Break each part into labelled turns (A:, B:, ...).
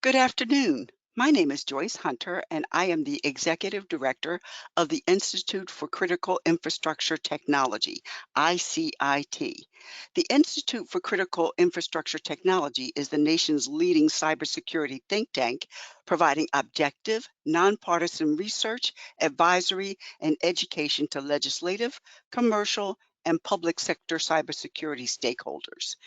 A: Good afternoon. My name is Joyce Hunter, and I am the Executive Director of the Institute for Critical Infrastructure Technology, ICIT. The Institute for Critical Infrastructure Technology is the nation's leading cybersecurity think tank, providing objective, nonpartisan research, advisory, and education to legislative, commercial, and public sector cybersecurity stakeholders.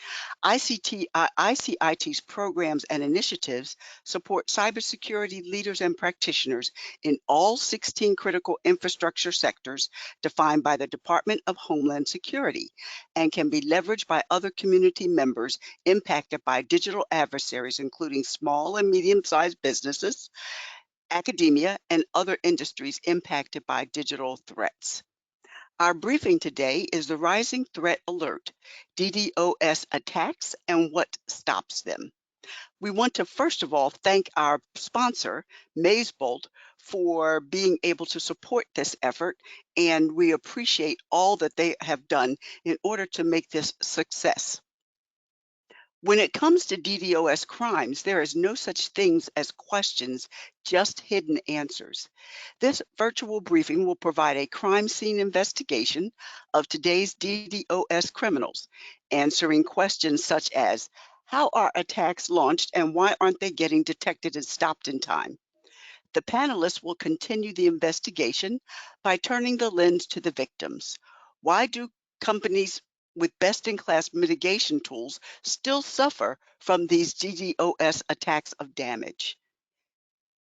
A: ICIT's programs and initiatives support cybersecurity leaders and practitioners in all 16 critical infrastructure sectors defined by the Department of Homeland Security and can be leveraged by other community members impacted by digital adversaries, including small and medium-sized businesses, academia, and other industries impacted by digital threats. Our briefing today is the Rising Threat Alert, DDoS attacks and what stops them. We want to first of all thank our sponsor, Maysbolt, for being able to support this effort, and we appreciate all that they have done in order to make this a success. When it comes to DDoS crimes, there is no such things as questions, just hidden answers. This virtual briefing will provide a crime scene investigation of today's DDoS criminals, answering questions such as, how are attacks launched and why aren't they getting detected and stopped in time? The panelists will continue the investigation by turning the lens to the victims. Why do companies with best-in-class mitigation tools still suffer from these DDoS attacks of damage?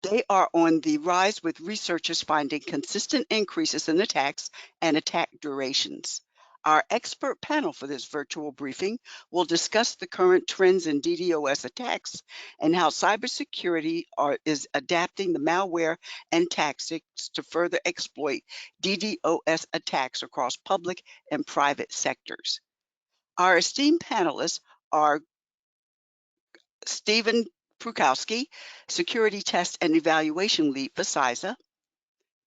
A: They are on the rise, with researchers finding consistent increases in attacks and attack durations. Our expert panel for this virtual briefing will discuss the current trends in DDoS attacks and how cybersecurity is adapting the malware and tactics to further exploit DDoS attacks across public and private sectors. Our esteemed panelists are Stephen Pushkowski, Security Test and Evaluation Lead for CISA,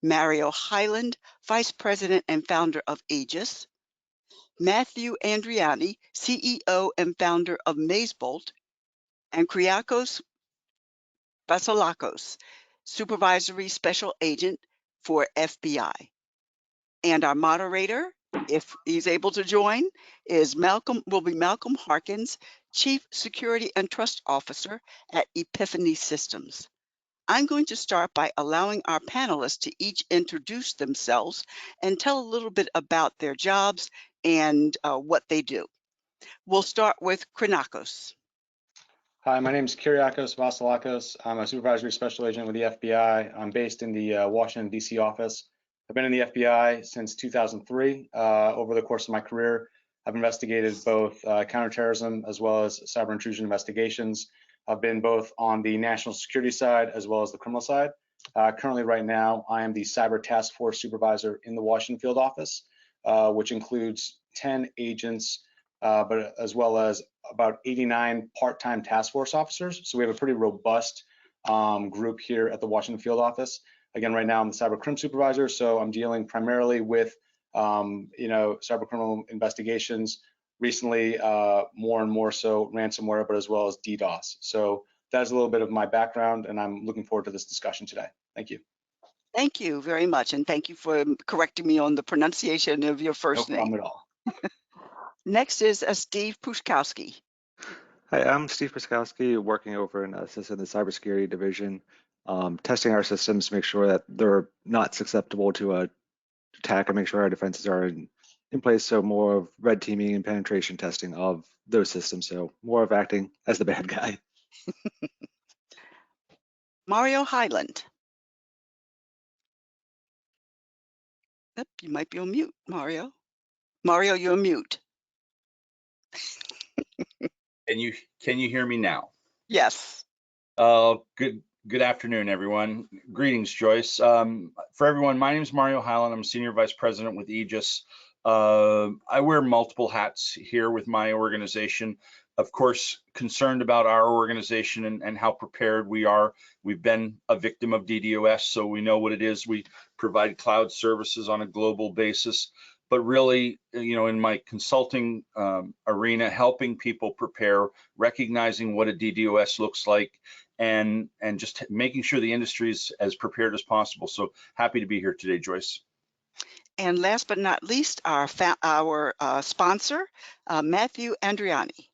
A: Mario Hyland, Vice President and founder of Aegis, Matthew Andriani, CEO and founder of Maysbolt, and Kiriakos Vasilakas, Supervisory Special Agent for FBI. And our moderator, if he's able to join, will be Malcolm Harkins, Chief Security and Trust Officer at Epiphany Systems. I'm going to start by allowing our panelists to each introduce themselves and tell a little bit about their jobs and what they do. We'll start with Kiriakos.
B: Hi, my name is Kiriakos Vasilakas. I'm a supervisory special agent with the FBI. I'm based in the Washington, D.C. office. I've been in the FBI since 2003. Over the course of my career, I've investigated both counterterrorism as well as cyber intrusion investigations. I've been both on the national security side as well as the criminal side. Currently, right now, I am the cyber task force supervisor in the Washington field office, which includes 10 agents, but as well as about 89 part-time task force officers. So we have a pretty robust group here at the Washington field office. Again, right now I'm the cyber crim supervisor, so I'm dealing primarily with cyber criminal investigations. Recently, more and more so ransomware, but as well as DDoS. So that's a little bit of my background, and I'm looking forward to this discussion today. Thank you.
A: Thank you very much, and thank you for correcting me on the pronunciation of your first name.
B: No problem at all.
A: Next is Steve Pushkowski.
C: Hi, I'm Steve Pushkowski, working over in the cybersecurity division, testing our systems to make sure that they're not susceptible to an attack and make sure our defenses are in place. So more of red teaming and penetration testing of those systems. So more of acting as the bad guy.
A: Mario Hyland. Yep, you might be on mute, Mario. Mario, you're on mute.
D: Can you hear me now?
A: Yes.
D: Good afternoon, everyone. Greetings, Joyce. For everyone, my name is Mario Hyland. I'm Senior Vice President with Aegis. I wear multiple hats here with my organization. Of course, concerned about our organization and how prepared we are. We've been a victim of DDoS, so we know what it is. We provide cloud services on a global basis. But really, in my consulting arena, helping people prepare, recognizing what a DDoS looks like, and just making sure the industry is as prepared as possible. So happy to be here today, Joyce.
A: And last but not least, our sponsor, Matthew Andriani.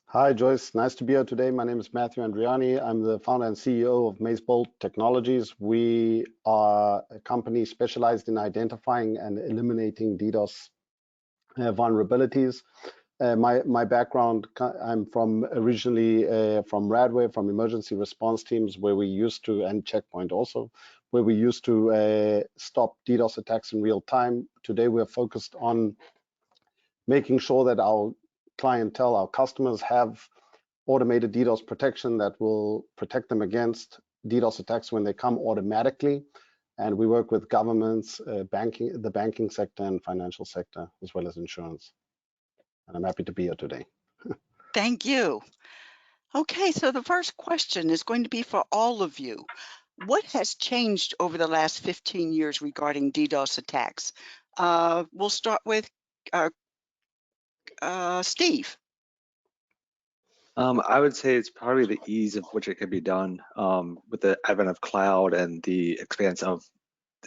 E: Hi, Joyce. Nice to be here today. My name is Matthew Andriani. I'm the founder and CEO of Mazebolt Technologies. We are a company specialized in identifying and eliminating DDoS vulnerabilities. My background, I'm originally from Radware, from emergency response teams, where we used to, and Checkpoint also, where we used to stop DDoS attacks in real time. Today, we're focused on making sure that our clientele, our customers, have automated DDoS protection that will protect them against DDoS attacks when they come automatically. And we work with governments, the banking sector and financial sector, as well as insurance. And I'm happy to be here today.
A: Thank you. Okay, so the first question is going to be for all of you. What has changed over the last 15 years regarding DDoS attacks? We'll start with Steve.
C: I would say it's probably the ease of which it can be done with the advent of cloud and the expanse of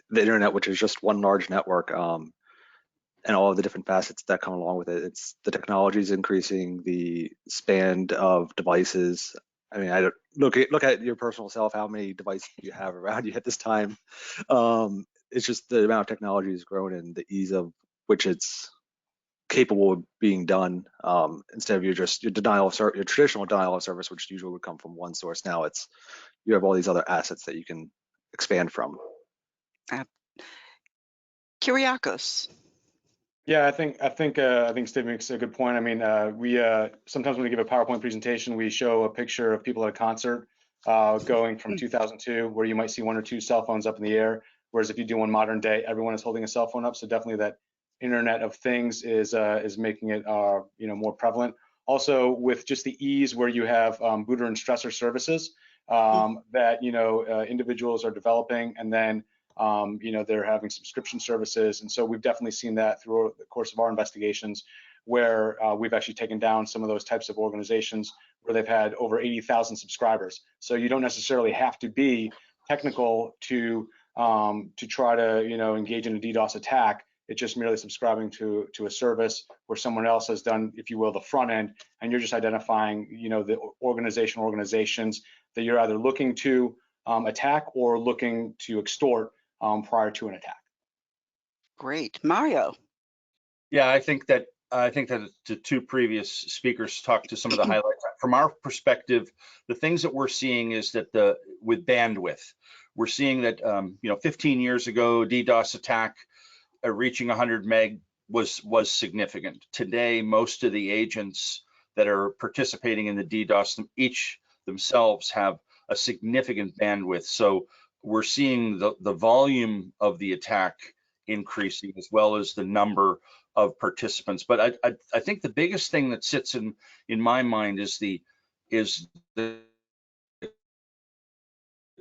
C: the internet, which is just one large network, and all of the different facets that come along with it. It's the technology is increasing, the span of devices. I mean, I don't look at your personal self, how many devices you have around you at this time. It's just the amount of technology has grown and the ease of which it's capable of being done, instead of your traditional denial of service, which usually would come from one source. Now you have all these other assets that you can expand from.
A: Kiriakos.
B: Yeah, I think Steve makes a good point. I mean, we sometimes when we give a PowerPoint presentation, we show a picture of people at a concert going from 2002, where you might see one or two cell phones up in the air. Whereas if you do one modern day, everyone is holding a cell phone up. So definitely that Internet of Things is making it more prevalent. Also, with just the ease where you have booter and stressor services that individuals are developing, and then they're having subscription services. And so we've definitely seen that through the course of our investigations, where we've actually taken down some of those types of organizations where they've had over 80,000 subscribers. So you don't necessarily have to be technical to try to engage in a DDoS attack. It's just merely subscribing to a service where someone else has done, if you will, the front end, and you're just identifying the organizations that you're either looking to attack or looking to extort prior to an attack.
A: Great. Mario.
D: Yeah, I think that the two previous speakers talked to some of the highlights. From our perspective, the things that we're seeing is that with bandwidth, we're seeing that 15 years ago, DDoS attack reaching 100 meg was significant. Today, most of the agents that are participating in the DDoS each themselves have a significant bandwidth. So we're seeing the volume of the attack increasing, as well as the number of participants. But I think the biggest thing that sits in my mind is the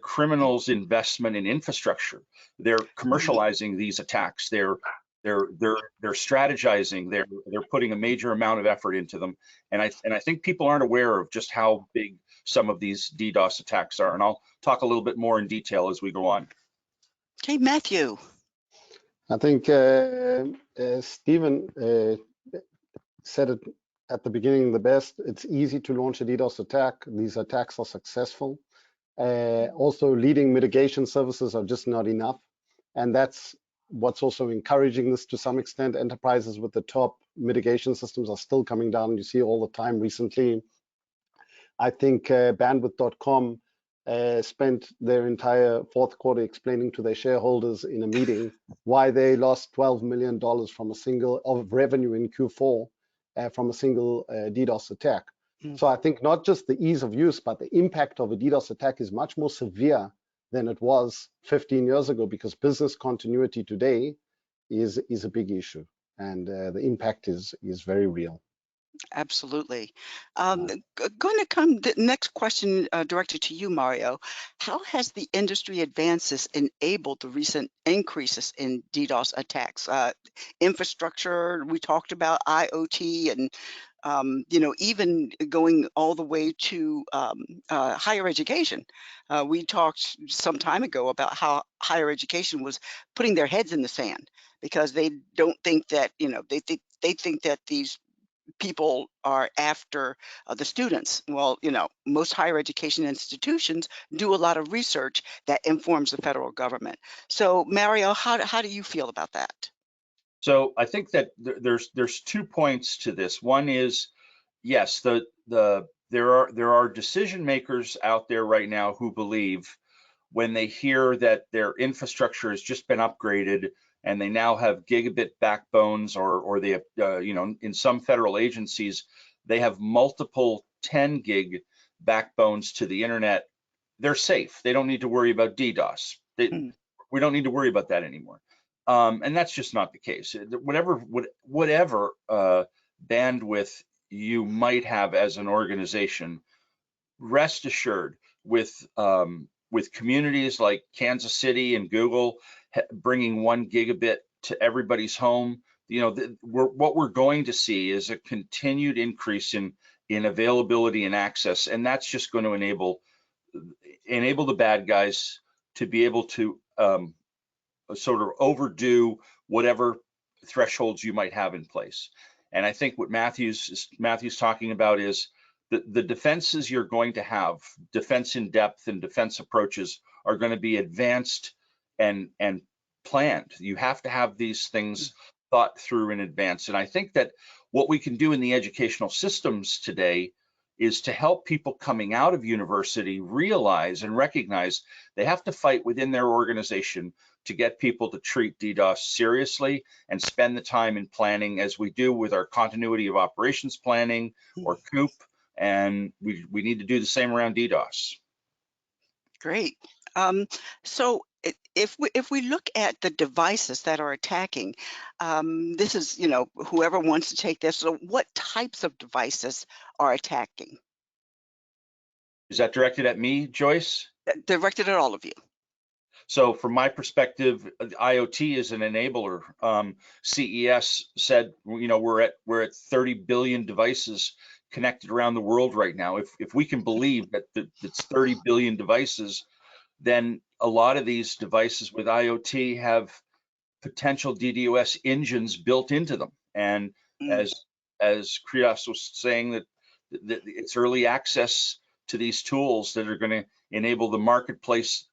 D: criminals' investment in infrastructure. They're commercializing these attacks. They're strategizing. They're putting a major amount of effort into them. And I think people aren't aware of just how big some of these DDoS attacks are. And I'll talk a little bit more in detail as we go on.
A: Okay, Matthew.
E: I think Stephen said it at the beginning the best. It's easy to launch a DDoS attack. These attacks are successful. Also, leading mitigation services are just not enough. And that's what's also encouraging this to some extent. Enterprises with the top mitigation systems are still coming down. You see all the time recently. I think bandwidth.com spent their entire fourth quarter explaining to their shareholders in a meeting why they lost $12 million of revenue in Q4 from a single DDoS attack. So I think not just the ease of use, but the impact of a DDoS attack is much more severe than it was 15 years ago, because business continuity today is a big issue, and the impact is very real.
A: Absolutely. Going to come, the next question directed to you, Mario. How has the industry advances enabled the recent increases in DDoS attacks? Infrastructure, we talked about IoT, and even going all the way to higher education. We talked some time ago about how higher education was putting their heads in the sand because they don't think that, they think that these people are after the students. Well, most higher education institutions do a lot of research that informs the federal government. So, Mario, how do you feel about that?
D: So I think that there's 2 points to this. One is, yes, there are decision makers out there right now who believe when they hear that their infrastructure has just been upgraded and they now have gigabit backbones, or they have, in some federal agencies, they have multiple 10 gig backbones to the internet. They're safe. They don't need to worry about DDoS. We don't need to worry about that anymore. And that's just not the case. Whatever bandwidth you might have as an organization, rest assured, with communities like Kansas City and Google bringing 1 gigabit to everybody's home, what we're going to see is a continued increase in availability and access, and that's just going to enable the bad guys to be able to sort of overdo whatever thresholds you might have in place. And I think what Matthew's talking about is the defenses you're going to have, defense in depth and defense approaches, are going to be advanced and planned. You have to have these things thought through in advance. And I think that what we can do in the educational systems today is to help people coming out of university realize and recognize they have to fight within their organization to get people to treat DDoS seriously and spend the time in planning, as we do with our continuity of operations planning, or COOP, and we need to do the same around DDoS.
A: Great. So if we look at the devices that are attacking, this is, whoever wants to take this. So what types of devices are attacking?
D: Is that directed at me, Joyce?
A: Directed at all of you.
D: So from my perspective, IoT is an enabler. CES said, we're at 30 billion devices connected around the world right now. If we can believe that it's 30 billion devices, then a lot of these devices with IoT have potential DDoS engines built into them. And as Kiriakos was saying, that it's early access to these tools that are going to enable the marketplace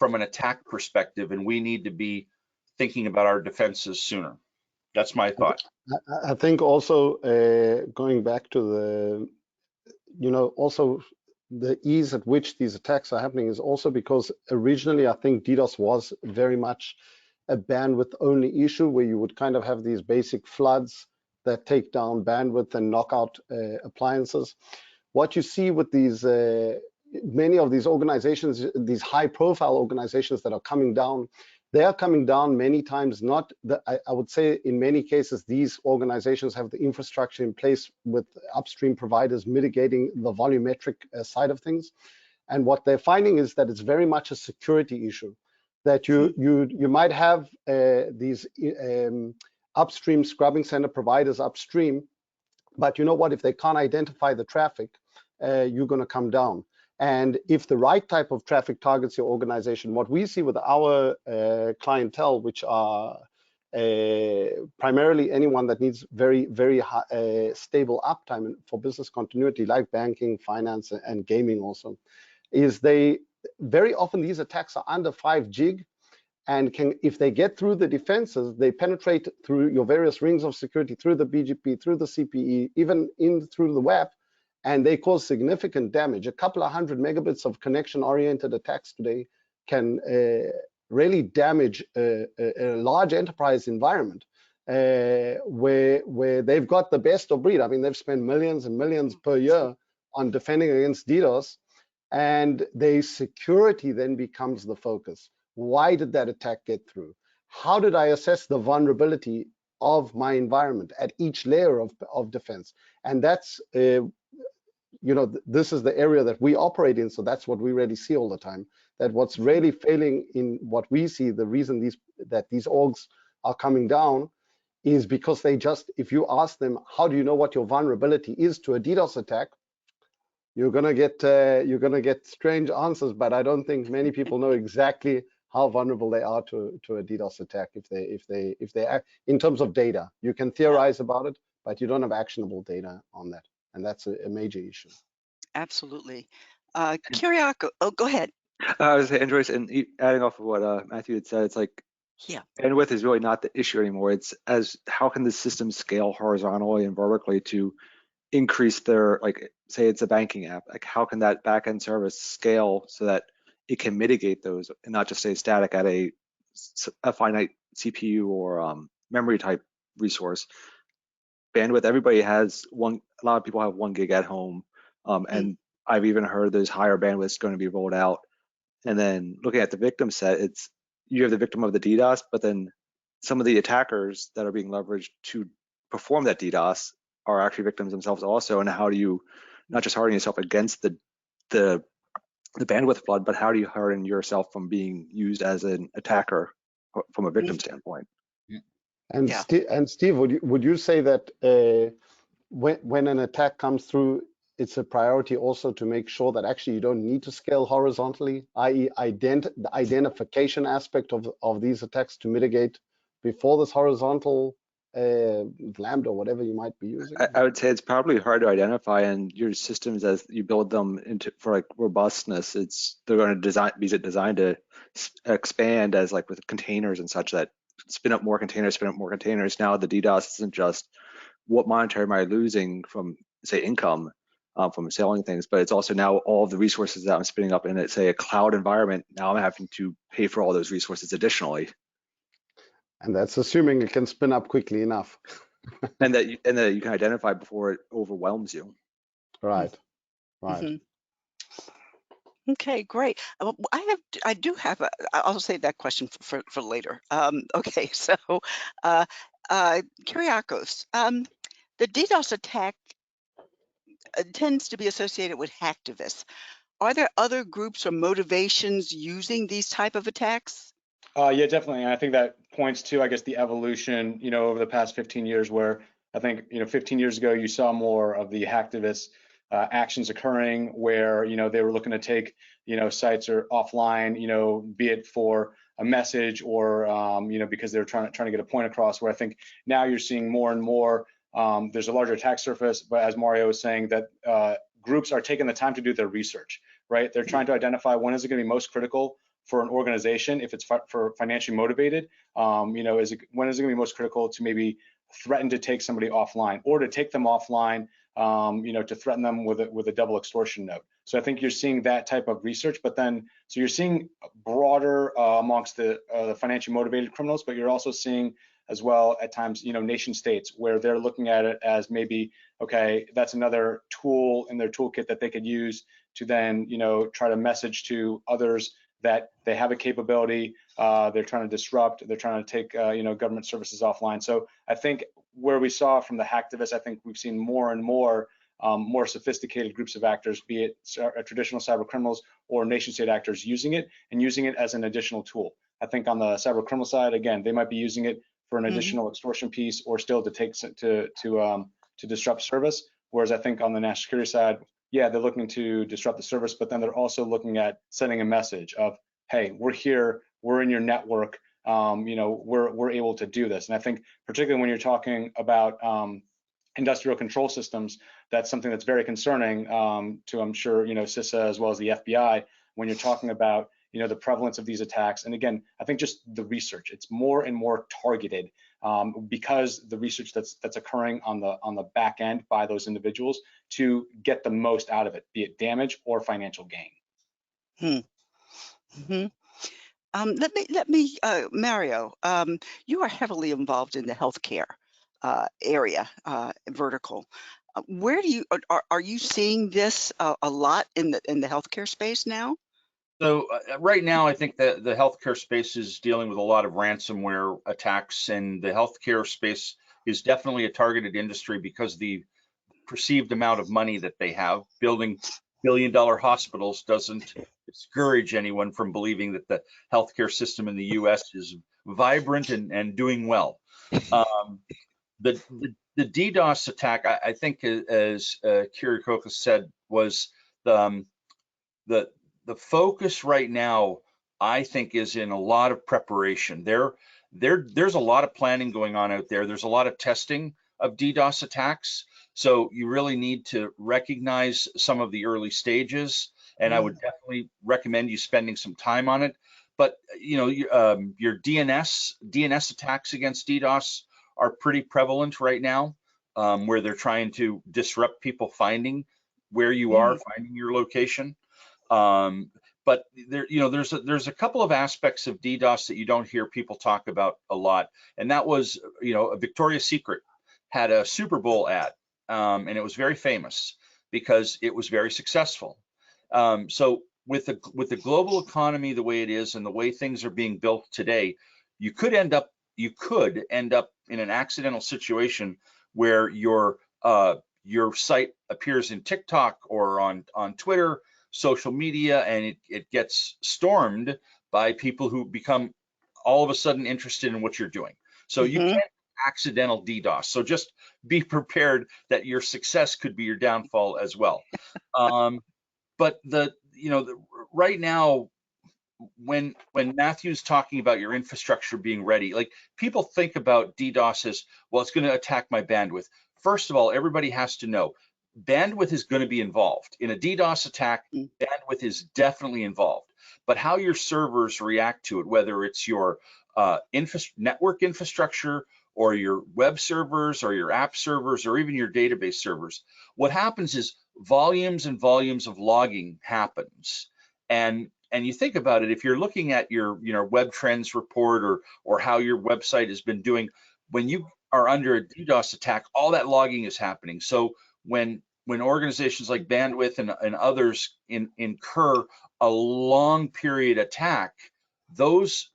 D: from an attack perspective, and we need to be thinking about our defenses sooner. That's my thought.
E: I think also going back to also the ease at which these attacks are happening is also because originally I think DDoS was very much a bandwidth only issue, where you would kind of have these basic floods that take down bandwidth and knock out appliances. What you see with these many of these organizations, these high profile organizations that are coming down, they are coming down many times, I would say in many cases, these organizations have the infrastructure in place with upstream providers mitigating the volumetric side of things. And what they're finding is that it's very much a security issue, that you might have these upstream scrubbing center providers upstream, but you know what, if they can't identify the traffic, you're going to come down. And if the right type of traffic targets your organization, what we see with our clientele, which are primarily anyone that needs very, very high, stable uptime for business continuity, like banking, finance, and gaming also, is very often these attacks are under 5 gig, and if they get through the defenses, they penetrate through your various rings of security, through the BGP, through the CPE, even through the web, and they cause significant damage. A couple of 100 megabits of connection-oriented attacks today can really damage a large enterprise environment where they've got the best of breed. I mean, they've spent millions and millions per year on defending against DDoS, and their security then becomes the focus. Why did that attack get through? How did I assess the vulnerability of my environment at each layer of defense. And that's, this is the area that we operate in, so that's what we really see all the time. That what's really failing in what we see, the reason these orgs are coming down is because they just, if you ask them, how do you know what your vulnerability is to a DDoS attack, you're gonna get strange answers, but I don't think many people know exactly how vulnerable they are to a DDoS attack if they act in terms of data. You can theorize about it, but you don't have actionable data on that, and that's a major issue.
A: Absolutely. Kiriakos, oh, go ahead.
C: I was saying, Joyce, and adding off of what Matthew had said, it's like bandwidth is really not the issue anymore. It's how can the system scale horizontally and vertically to increase their, like, say it's a banking app, like how can that backend service scale so that it can mitigate those and not just stay static at a finite CPU or memory type resource. Bandwidth, everybody has one, a lot of people have 1 gig at home, and I've even heard there's higher bandwidths going to be rolled out. And then looking at the victim set, it's, you have the victim of the DDoS, but then some of the attackers that are being leveraged to perform that DDoS are actually victims themselves also. And how do you not just harden yourself against the bandwidth flood, but how do you harden yourself from being used as an attacker from a victim standpoint?
E: And Steve, would you say that when an attack comes through, it's a priority also to make sure that actually you don't need to scale horizontally, i.e. the identification aspect of these attacks to mitigate before this horizontal Lambda, whatever you might be using?
C: I would say it's probably hard to identify, and your systems, as you build them into for like robustness, they're going to be designed to expand as like with containers and such, that spin up more containers. Now the DDoS isn't just what monetary am I losing from, say, income from selling things, but it's also now all of the resources that I'm spinning up in it, say a cloud environment. Now I'm having to pay for all those resources additionally.
E: And that's assuming it can spin up quickly enough.
C: and that you can identify before it overwhelms you.
E: Right.
A: Okay, great. I do have I'll save that question for later. Okay, so Kiriakos, the DDoS attack tends to be associated with hacktivists. Are there other groups or motivations using these type of attacks?
B: Yeah, definitely. And I think that points to, I guess, the evolution, over the past 15 years, where I think, 15 years ago, you saw more of the hacktivist actions occurring where, they were looking to take, sites or offline, be it for a message or, because they were trying to get a point across, where I think now you're seeing more and more, there's a larger attack surface, but as Mario was saying, that groups are taking the time to do their research, right? They're trying to identify when is it going to be most critical for an organization, if it's for financially motivated, when is it going to be most critical to maybe threaten to take somebody offline, or to take them offline, to threaten them with a double extortion note. So I think you're seeing that type of research, but then, so you're seeing broader amongst the financially motivated criminals, but you're also seeing as well at times, nation states where they're looking at it as maybe, okay, that's another tool in their toolkit that they could use to then, try to message to others that they have a capability, they're trying to disrupt, they're trying to take government services offline. So I think where we saw from the hacktivists, I think we've seen more and more more sophisticated groups of actors, be it traditional cyber criminals or nation state actors, using it as an additional tool. I think on the cyber criminal side, again, they might be using it for an additional extortion piece, or still to take to disrupt service. Whereas I think on the national security side, yeah, they're looking to disrupt the service, but then they're also looking at sending a message of, hey, we're here, we're in your network, we're able to do this. And I think particularly when you're talking about industrial control systems, that's something that's very concerning to, I'm sure, CISA as well as the FBI, when you're talking about, the prevalence of these attacks. And again, I think just the research, it's more and more targeted because the research that's occurring on the back end by those individuals to get the most out of it, be it damage or financial gain.
A: Let me, Mario, you are heavily involved in the healthcare area, vertical. Where do you are you seeing this a lot in the healthcare space now?
D: So right now, I think that the healthcare space is dealing with a lot of ransomware attacks, and the healthcare space is definitely a targeted industry because the perceived amount of money that they have. Building billion-dollar hospitals doesn't discourage anyone from believing that the healthcare system in the U.S. is vibrant and doing well. Um, the DDoS attack, I think, as Kiriakos said, was the the focus right now, I think, is in a lot of preparation. There's a lot of planning going on out there. There's a lot of testing of DDoS attacks. So you really need to recognize some of the early stages, and I would definitely recommend you spending some time on it. But your DNS attacks against DDoS are pretty prevalent right now, where they're trying to disrupt people finding where you are, finding your location. But there's a couple of aspects of DDoS that you don't hear people talk about a lot, and that was, a Victoria's Secret had a Super Bowl ad, and it was very famous because it was very successful. So with the global economy the way it is and the way things are being built today, you could end up in an accidental situation where your site appears in TikTok or on Twitter, social media, and it gets stormed by people who become all of a sudden interested in what you're doing. So you can't accidental DDoS. So just be prepared that your success could be your downfall as well. But right now, when Matthew's talking about your infrastructure being ready, like, people think about DDoS as, well, it's going to attack my bandwidth. First of all, everybody has to know bandwidth is going to be involved. In a DDoS attack, bandwidth is definitely involved. But how your servers react to it, whether it's your network infrastructure or your web servers or your app servers or even your database servers, what happens is volumes and volumes of logging happens. And you think about it, if you're looking at your web trends report or how your website has been doing, when you are under a DDoS attack, all that logging is happening. So when organizations like Bandwidth and others incur a long period attack, those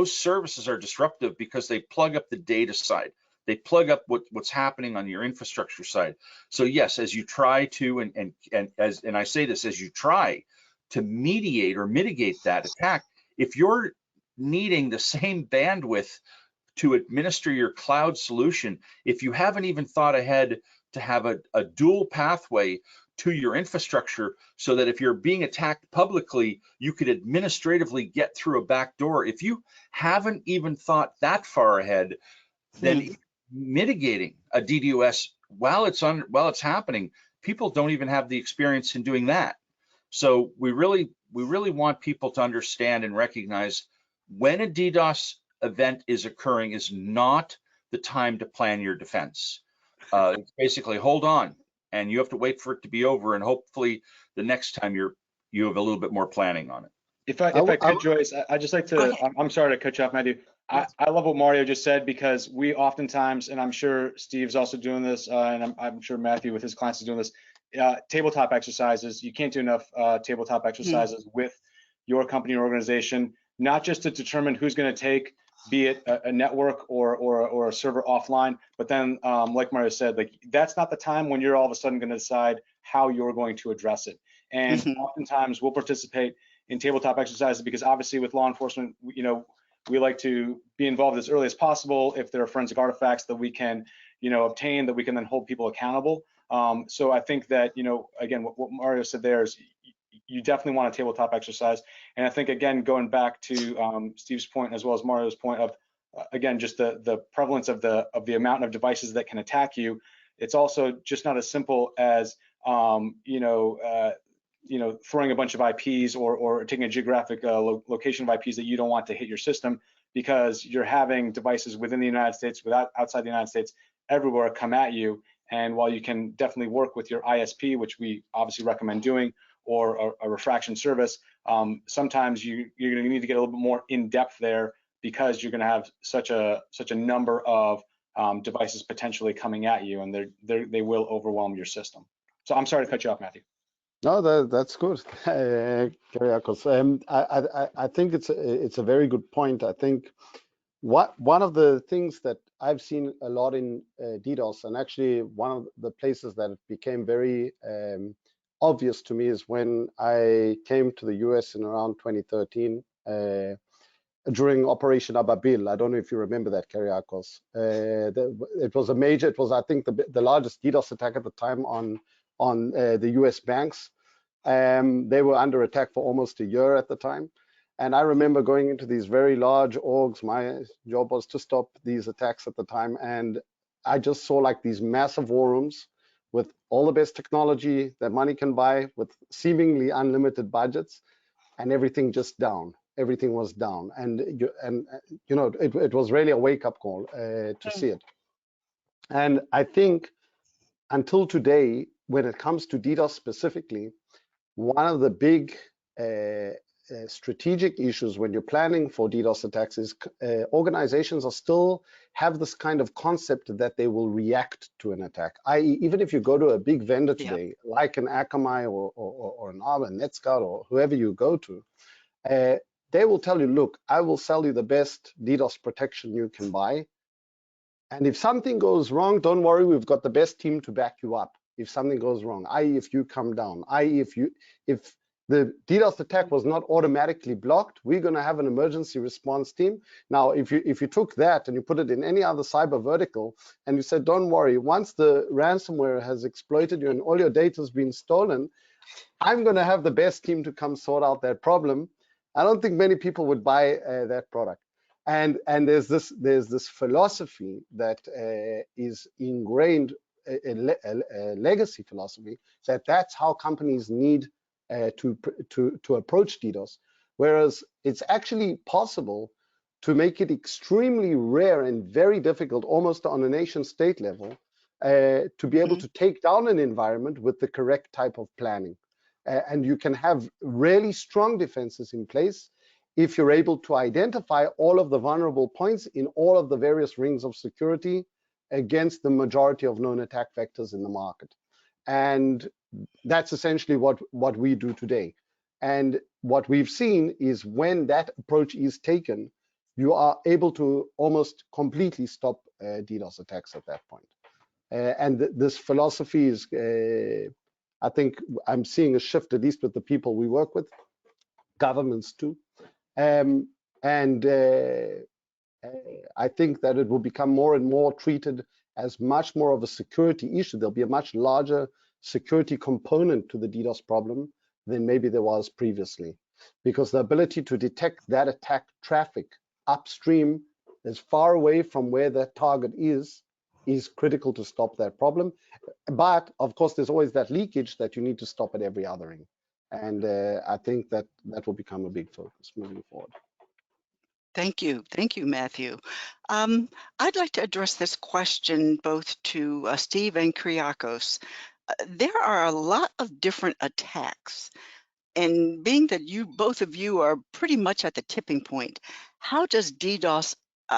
D: services are disruptive because they plug up the data side. They plug up what's happening on your infrastructure side. So yes, as you try to, and I say this, as you try to mediate or mitigate that attack, if you're needing the same bandwidth to administer your cloud solution, if you haven't even thought ahead to have a dual pathway to your infrastructure so that if you're being attacked publicly, you could administratively get through a back door. If you haven't even thought that far ahead, then mitigating a DDoS while it's happening, people don't even have the experience in doing that. So we really want people to understand and recognize when a DDoS event is occurring is not the time to plan your defense. It's basically, hold on, and you have to wait for it to be over, and hopefully the next time you have a little bit more planning on it.
B: If I could, Joyce, I'd just like to, I'm sorry to cut you off, Matthew. I love what Mario just said, because we oftentimes, and I'm sure Steve's also doing this, and I'm sure Matthew with his clients is doing this, tabletop exercises. You can't do enough tabletop exercises with your company or organization, not just to determine who's going to take, be it a network or a server offline, but then like Mario said, like, that's not the time when you're all of a sudden going to decide how you're going to address it. And oftentimes we'll participate in tabletop exercises because obviously with law enforcement, we like to be involved as early as possible. If there are forensic artifacts that we can, obtain, that we can then hold people accountable. So I think that, again, what Mario said there is you definitely want a tabletop exercise. And I think, again, going back to Steve's point as well as Mario's point of, again, just the prevalence of the amount of devices that can attack you. It's also just not as simple as, throwing a bunch of IPs or taking a geographic location of IPs that you don't want to hit your system, because you're having devices within the United States, outside the United States, everywhere come at you. And while you can definitely work with your ISP, which we obviously recommend doing, or a refraction service, sometimes you're going to need to get a little bit more in depth there, because you're going to have such a number of devices potentially coming at you, and they will overwhelm your system. So I'm sorry to cut you off, Matthew.
E: No, that's good, Kiriakos. I think it's a very good point. I think one of the things that I've seen a lot in DDoS, and actually one of the places that it became very obvious to me is when I came to the US in around 2013 during Operation Ababil. I don't know if you remember that, Kiriakos. It was a major, it was I think the largest DDoS attack at the time on the US banks. They were under attack for almost a year at the time. And I remember going into these very large orgs. My job was to stop these attacks at the time. And I just saw like these massive war rooms with all the best technology that money can buy, with seemingly unlimited budgets, and everything just down. Everything was down. And you know, it was really a wake-up call to see it. And I think until today, when it comes to DDoS specifically, one of the big strategic issues when you're planning for DDoS attacks is organizations are still have this kind of concept that they will react to an attack. I.e., even if you go to a big vendor today, like an Akamai or an Arbor, NetScout, or whoever you go to, they will tell you, look, I will sell you the best DDoS protection you can buy. And if something goes wrong, don't worry, we've got the best team to back you up. If something goes wrong, i.e. if you come down, i.e. if the DDoS attack was not automatically blocked, we're going to have an emergency response team. Now, if you took that and you put it in any other cyber vertical and you said, don't worry, once the ransomware has exploited you and all your data has been stolen, I'm going to have the best team to come sort out that problem. I don't think many people would buy that product. And there's this philosophy that is ingrained, a legacy philosophy, that's how companies need to approach DDoS. Whereas it's actually possible to make it extremely rare and very difficult, almost on a nation state level, to be able to take down an environment with the correct type of planning. And you can have really strong defenses in place if you're able to identify all of the vulnerable points in all of the various rings of security against the majority of known attack vectors in the market. And that's essentially what we do today. And what we've seen is when that approach is taken, you are able to almost completely stop DDoS attacks at that point. And this philosophy is, I think I'm seeing a shift, at least with the people we work with, governments too. I think that it will become more and more treated as much more of a security issue. There'll be a much larger security component to the DDoS problem than maybe there was previously, because the ability to detect that attack traffic upstream as far away from where that target is critical to stop that problem. But of course, there's always that leakage that you need to stop at every other ring. And I think that will become a big focus moving forward.
A: Thank you, Matthew. I'd like to address this question both to Steve and Kiriakos. There are a lot of different attacks, and being that both of you are pretty much at the tipping point, how does DDoS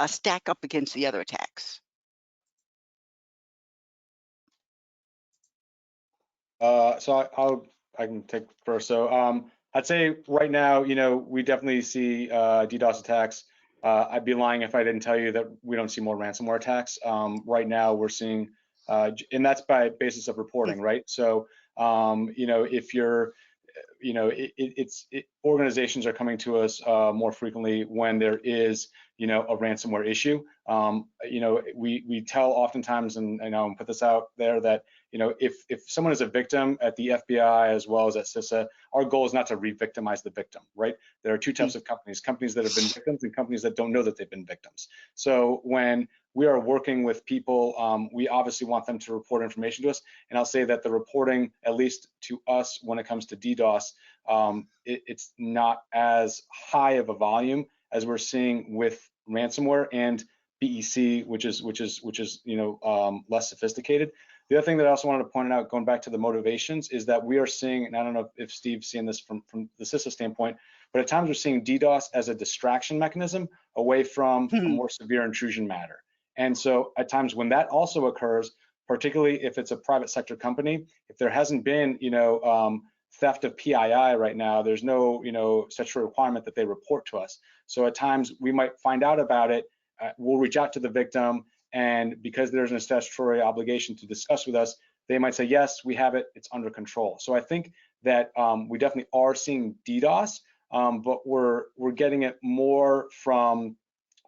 A: stack up against the other attacks?
B: So I can take first. So I'd say right now, you know, we definitely see DDoS attacks. I'd be lying if I didn't tell you that we don't see more ransomware attacks. Right now, we're seeing, and that's by basis of reporting, right? So, you know, if you're, you know, organizations are coming to us more frequently when there is, you know, a ransomware issue. You know, we tell oftentimes, and I'll put this out there, that, you know, if someone is a victim at the FBI as well as at CISA, our goal is not to re-victimize the victim, right? There are two types of companies that have been victims and companies that don't know that they've been victims. So when we are working with people, we obviously want them to report information to us. And I'll say that the reporting, at least to us when it comes to DDoS, it's not as high of a volume as we're seeing with ransomware and BEC, which is you know, less sophisticated. The other thing that I also wanted to point out, going back to the motivations, is that we are seeing, and I don't know if Steve's seeing this from the CISA standpoint, but at times we're seeing DDoS as a distraction mechanism away from a more severe intrusion matter. And so at times when that also occurs, particularly if it's a private sector company, if there hasn't been, you know, theft of PII right now, there's no, such a requirement that they report to us. So at times we might find out about it, we'll reach out to the victim, and because there's a statutory obligation to discuss with us, they might say, yes, we have it, it's under control. So I think that we definitely are seeing DDoS, but we're getting it more from,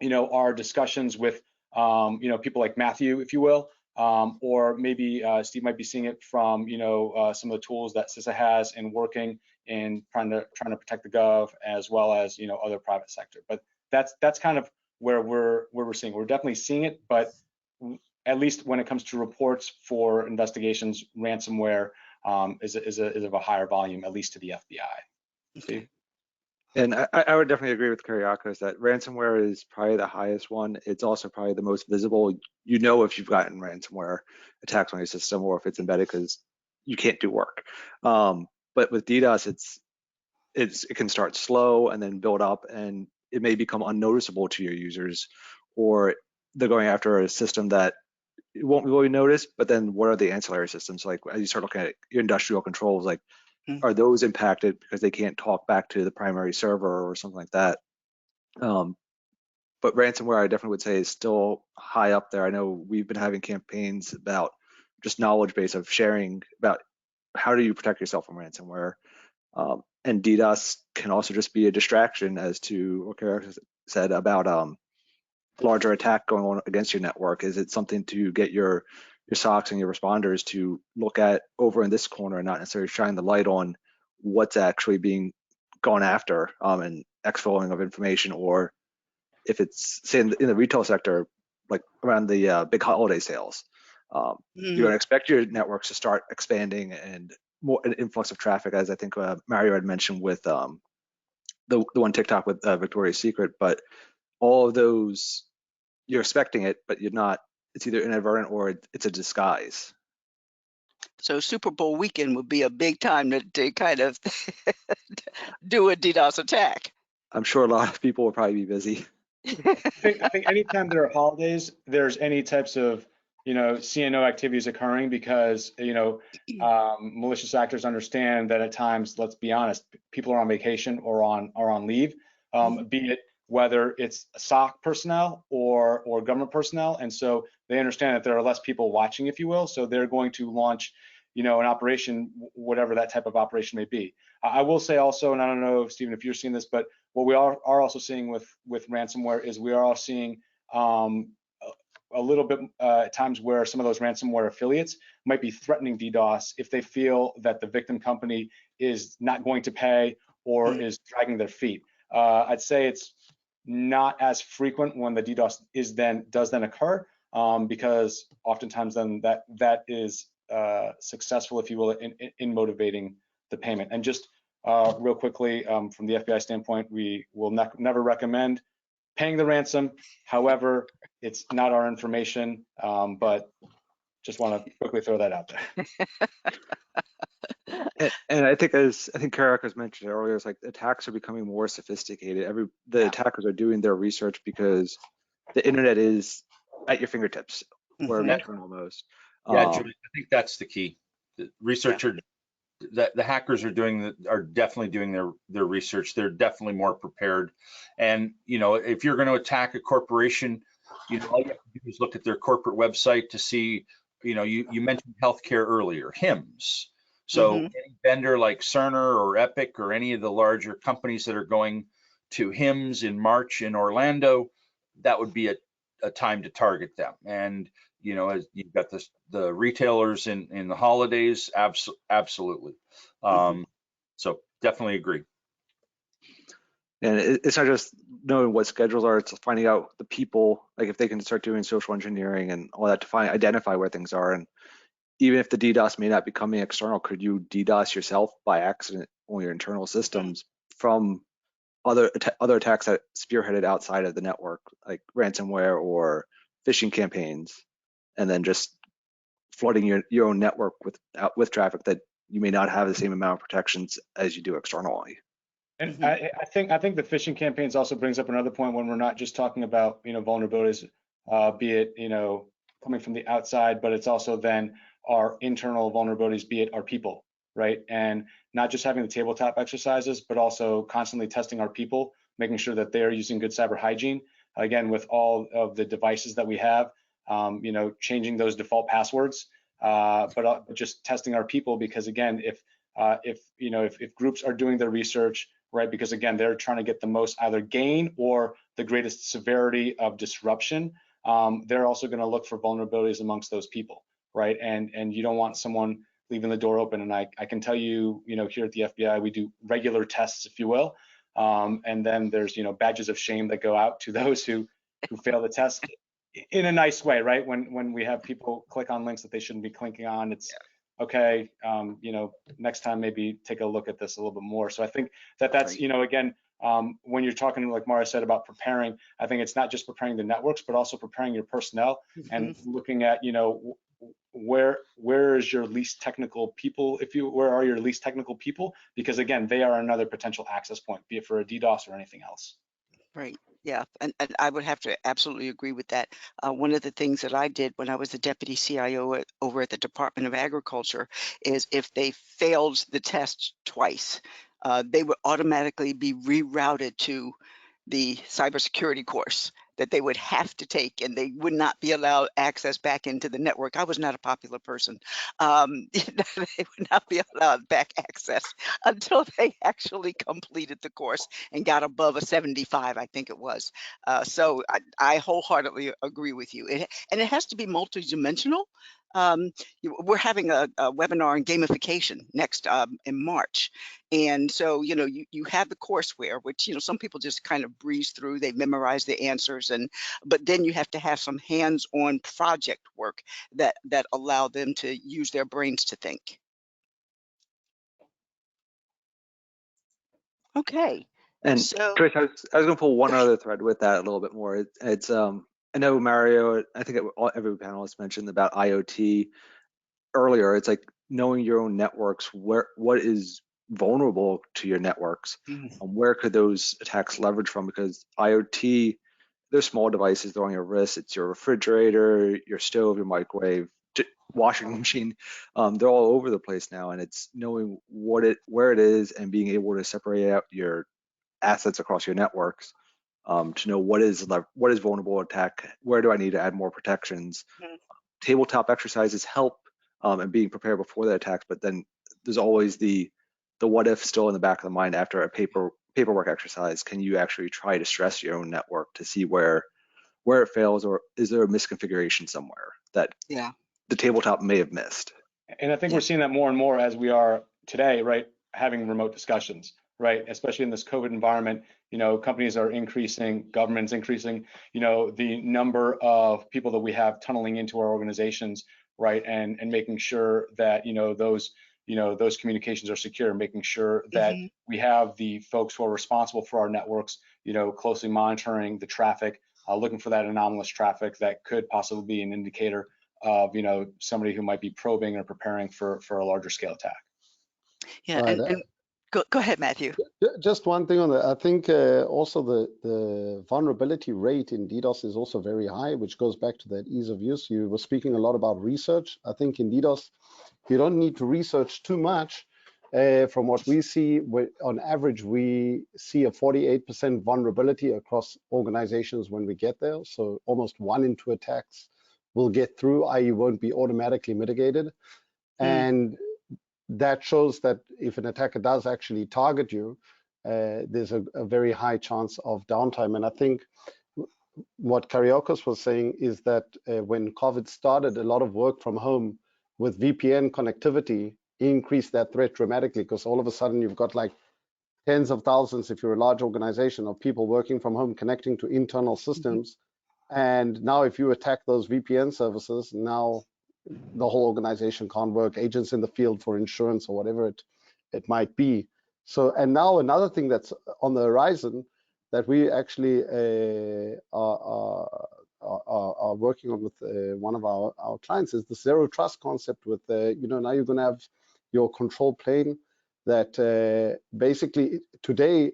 B: our discussions with, people like Matthew, if you will, or maybe Steve might be seeing it from, some of the tools that CISA has in working in trying to protect the gov, as well as, other private sector. But that's kind of where we're seeing. We're definitely seeing it, but at least when it comes to reports for investigations, ransomware is of a higher volume, at least to the FBI.
A: Okay.
C: And I would definitely agree with Kiriakos that ransomware is probably the highest one. It's also probably the most visible. You know if you've gotten ransomware attacks on your system or if it's embedded because you can't do work. But with DDoS, it can start slow and then build up, and it may become unnoticeable to your users, or they're going after a system that it won't really notice. But then what are the ancillary systems? Like as you start looking at your industrial controls, like are those impacted because they can't talk back to the primary server or something like that? But ransomware, I definitely would say, is still high up there. I know we've been having campaigns about just knowledge base of sharing about how do you protect yourself from ransomware. And DDoS can also just be a distraction, as to what Kiriakos said about larger attack going on against your network. Is it something to get your SOCs and your responders to look at over in this corner and not necessarily shine the light on what's actually being gone after and exfilling of information? Or if it's, say, in the retail sector, like around the big holiday sales, you're going to expect your networks to start expanding and more an influx of traffic, as I think Mario had mentioned with the one TikTok with Victoria's Secret. But all of those, you're expecting it, but you're not. It's either inadvertent or it's a disguise.
A: So Super Bowl weekend would be a big time to kind of do a DDoS attack.
C: I'm sure a lot of people will probably be busy.
B: I think anytime there are holidays, there's any types of, CNO activities occurring, because, malicious actors understand that at times, let's be honest, people are on vacation or on leave, be it whether it's SOC personnel or government personnel. And so they understand that there are less people watching, if you will. So they're going to launch, an operation, whatever that type of operation may be. I will say also, and I don't know, Stephen, if you're seeing this, but what we are also seeing with ransomware is we are all seeing a little bit at times where some of those ransomware affiliates might be threatening DDoS if they feel that the victim company is not going to pay or is dragging their feet. I'd say it's not as frequent when the DDoS does then occur, because oftentimes then that is successful, if you will, in motivating the payment. And just real quickly, from the FBI standpoint, we will never recommend paying the ransom. However, it's not our information, but just want to quickly throw that out there.
C: And I think, as I think Kiriakos mentioned earlier, it's like attacks are becoming more sophisticated. The attackers are doing their research because the internet is at your fingertips, or veteran almost.
D: Yeah, Julie, I think that's the key. The researcher, the hackers are definitely doing their research. They're definitely more prepared. And if you're going to attack a corporation, all you have to do is look at their corporate website to see. You mentioned healthcare earlier, HIMSS. So any vendor like Cerner or Epic or any of the larger companies that are going to HIMSS in March in Orlando, that would be a time to target them. And as you've got the retailers in the holidays, absolutely. So definitely agree.
C: And it's not just knowing what schedules are, it's finding out the people, like if they can start doing social engineering and all that to identify where things are. And even if the DDoS may not be coming external, could you DDoS yourself by accident on your internal systems from other attacks that spearheaded outside of the network, like ransomware or phishing campaigns, and then just flooding your own network with traffic that you may not have the same amount of protections as you do externally.
B: And I think the phishing campaigns also brings up another point when we're not just talking about vulnerabilities, be it coming from the outside, but it's also then our internal vulnerabilities, be it our people. right? And not just having the tabletop exercises, but also constantly testing our people, making sure that they are using good cyber hygiene. Again, with all of the devices that we have, changing those default passwords, but just testing our people, because again, if groups are doing their research, right, because again, they're trying to get the most either gain or the greatest severity of disruption, they're also going to look for vulnerabilities amongst those people, right? And you don't want someone leaving the door open. And I can tell you, here at the FBI, we do regular tests, if you will. And then there's, badges of shame that go out to those who fail the test in a nice way, right? When we have people click on links that they shouldn't be clicking on, it's okay. Next time maybe take a look at this a little bit more. So I think that's right. Again, when you're talking, like Mario said, about preparing, I think it's not just preparing the networks, but also preparing your personnel and looking at, where is your least technical people, where are your least technical people? Because again, they are another potential access point, be it for a DDoS or anything else.
A: Right. Yeah. And I would have to absolutely agree with that. One of the things that I did when I was the deputy CIO over at the Department of Agriculture is if they failed the test twice, they would automatically be rerouted to the cybersecurity course that they would have to take, and they would not be allowed access back into the network. I was not a popular person. They would not be allowed back access until they actually completed the course and got above a 75, I think it was. So I wholeheartedly agree with you. And it has to be multidimensional. We're having a webinar on gamification next in March. And so, you have the courseware, which, some people just kind of breeze through, they memorize the answers, but then you have to have some hands-on project work that allow them to use their brains to think. Okay.
C: And
A: So,
C: Joyce, I was going to pull one other thread with that a little bit more. It's I know Mario, I think every panelist mentioned about IoT earlier. It's like knowing your own networks, what is vulnerable to your networks, where could those attacks leverage from? Because IoT, they're small devices, they're on your wrist. It's your refrigerator, your stove, your microwave, washing machine. They're all over the place now, and it's knowing where it is and being able to separate out your assets across your networks to know what is vulnerable attack, where do I need to add more protections. Tabletop exercises help and being prepared before the attacks, but then there's always the what if still in the back of the mind after a paperwork exercise. Can you actually try to stress your own network to see where it fails, or is there a misconfiguration somewhere that the tabletop may have missed?
B: And I think we're seeing that more and more as we are today, right? Having remote discussions, right? Especially in this COVID environment, companies are increasing, government's increasing, the number of people that we have tunneling into our organizations, right? And making sure that, those communications are secure, making sure that we have the folks who are responsible for our networks, closely monitoring the traffic, looking for that anomalous traffic that could possibly be an indicator of, somebody who might be probing or preparing for a larger scale attack.
A: Yeah, right. and go ahead, Matthew.
E: Just one thing on that. I think also the vulnerability rate in DDoS is also very high, which goes back to that ease of use. You were speaking a lot about research. I think in DDoS, you don't need to research too much. From what we see, on average, we see a 48% vulnerability across organizations when we get there. So almost 1 in 2 attacks will get through, i.e. won't be automatically mitigated. And that shows that if an attacker does actually target you, there's a very high chance of downtime. And I think what Kiriakos was saying is that when COVID started, a lot of work from home with VPN connectivity increased that threat dramatically, because all of a sudden you've got like tens of thousands, if you're a large organization, of people working from home connecting to internal systems. And now if you attack those VPN services, now the whole organization can't work, agents in the field for insurance or whatever it might be. So, and now another thing that's on the horizon that we actually are working on with one of our clients is the zero trust concept with, now you're going to have your control plane that basically today,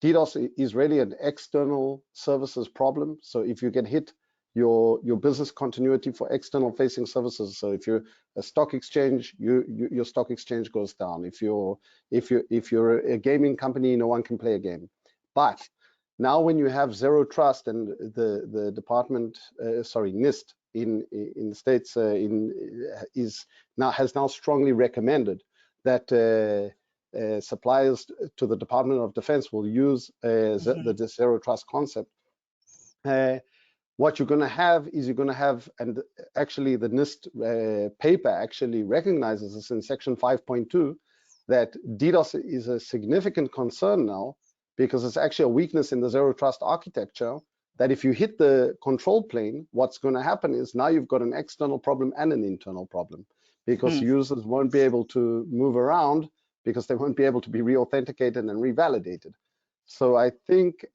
E: DDoS is really an external services problem. So if you get hit your business continuity for external facing services. So if you're a stock exchange, your stock exchange goes down. If you're a gaming company, no one can play a game. But now when you have zero trust, and the department, NIST in the States has now strongly recommended that suppliers to the Department of Defense will use the zero trust concept. What you're going to have is and actually the NIST paper actually recognizes this in section 5.2, that DDoS is a significant concern now, because it's actually a weakness in the zero trust architecture, that if you hit the control plane, what's going to happen is now you've got an external problem and an internal problem, because users won't be able to move around, because they won't be able to be re-authenticated and revalidated. So I think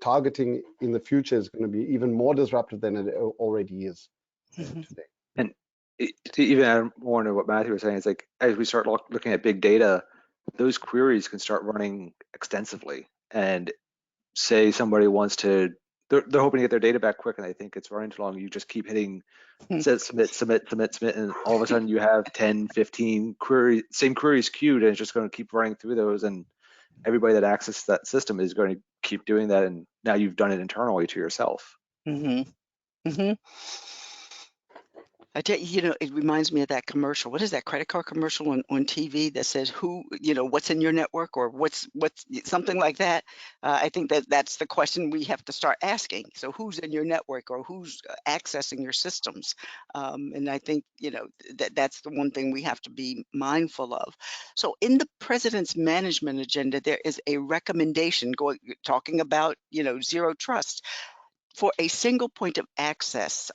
E: targeting in the future is going to be even more disruptive than it already is today.
C: And to even add more into what Matthew was saying, it's like, as we start looking at big data, those queries can start running extensively. And say somebody wants to, they're hoping to get their data back quick, and they think it's running too long. You just keep hitting submit, and all of a sudden you have 10, 15 same queries queued, and it's just going to keep running through those, and everybody that accesses that system is going to keep doing that, and now you've done it internally to yourself.
A: I tell you, it reminds me of that commercial. What is that credit card commercial on TV that says what's in your network, or what's something like that? I think that's the question we have to start asking. So who's in your network, or who's accessing your systems? And I think that's the one thing we have to be mindful of. So in the president's management agenda, there is a recommendation talking about zero trust for a single point of access.